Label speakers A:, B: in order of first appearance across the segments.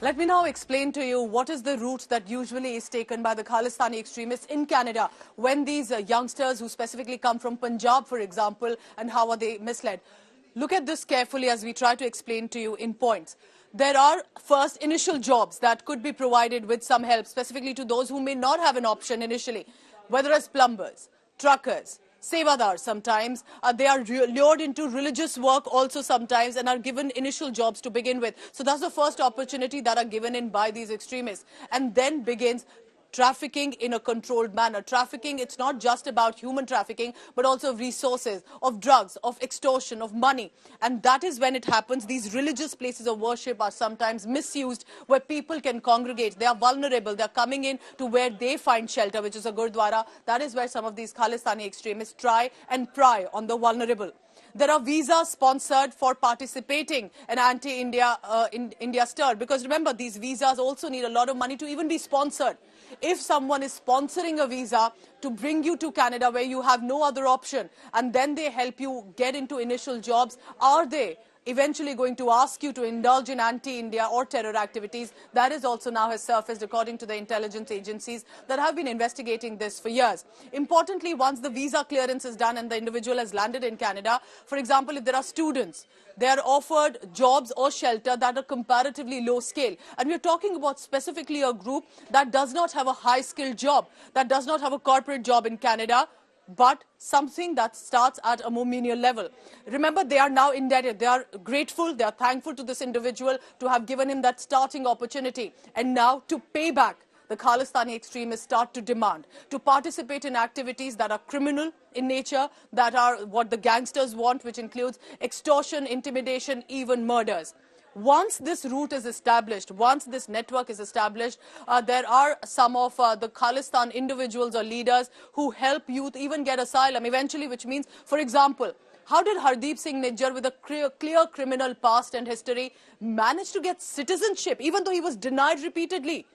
A: Let me now explain to you what is the route that usually is taken by the Khalistani extremists in Canada when these youngsters who specifically come from Punjab, for example, and how are they misled. Look at this carefully as we try to explain to you in points. There are first initial jobs that could be provided with some help, specifically to those who may not have an option initially, whether as plumbers, truckers, sevadar sometimes. They are lured into religious work also sometimes and are given initial jobs to begin with. So that's the first opportunity that are given in by these extremists. And then begins trafficking in a controlled manner. Trafficking, it's not just about human trafficking, but also of resources, of drugs, of extortion, of money. And that is when it happens. These religious places of worship are sometimes misused, where people can congregate. They are vulnerable. They are coming in to where they find shelter, which is a gurdwara. That is where some of these Khalistani extremists try and pry on the vulnerable. There are visas sponsored for participating in anti-India India stir. Because remember, these visas also need a lot of money to even be sponsored. If someone is sponsoring a visa to bring you to Canada where you have no other option, and then they help you get into initial jobs, are they eventually going to ask you to indulge in anti-India or terror activities? That is also now has surfaced according to the intelligence agencies that have been investigating this for years. Importantly, once the visa clearance is done and the individual has landed in Canada, for example, if there are students, they are offered jobs or shelter that are comparatively low scale. And we're talking about specifically a group that does not have a high-skilled job, that does not have a corporate job in Canada, but something that starts at a more menial level. Remember, they are now indebted. They are grateful, they are thankful to this individual to have given him that starting opportunity. And now, to pay back, the Khalistani extremists start to demand to participate in activities that are criminal in nature, that are what the gangsters want, which includes extortion, intimidation, even murders. Once this route is established, once this network is established, there are some of the Khalistan individuals or leaders who help youth even get asylum eventually, which means, for example, how did Hardeep Singh Nijjar, with a clear criminal past and history, manage to get citizenship, even though he was denied repeatedly?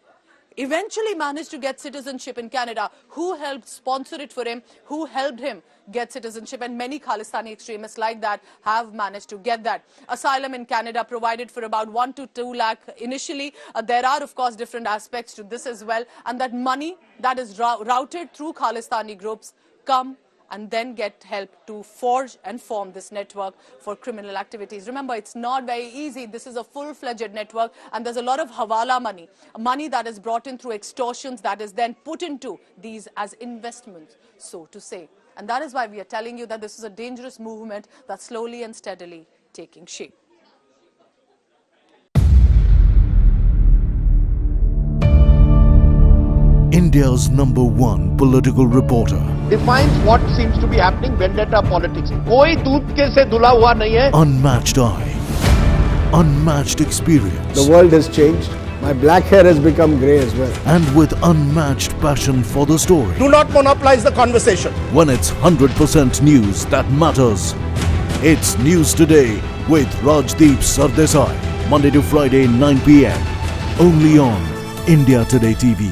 A: Eventually managed to get citizenship in Canada. Who helped sponsor it for him? Who helped him get citizenship? And many Khalistani extremists like that have managed to get that. Asylum in Canada provided for about 1 to 2 lakh initially. There are, of course, different aspects to this as well. And that money that is routed through Khalistani groups come and then get help to forge and form this network for criminal activities. Remember, it's not very easy. This is a full-fledged network, and there's a lot of hawala money, money that is brought in through extortions that is then put into these as investments, so to say. And that is why we are telling you that this is a dangerous movement that's slowly and steadily taking shape.
B: India's #1 political reporter
C: defines what seems to be happening, vendetta politics. कोई दूध के से धुला हुआ नहीं है.
B: Unmatched eye, unmatched experience.
D: The world has changed. My black hair has become grey as well.
B: And with unmatched passion for the story.
C: Do not monopolize the conversation.
B: When it's 100% news that matters. It's News Today with Rajdeep Sardesai. Monday to Friday, 9 p.m. Only on India Today TV.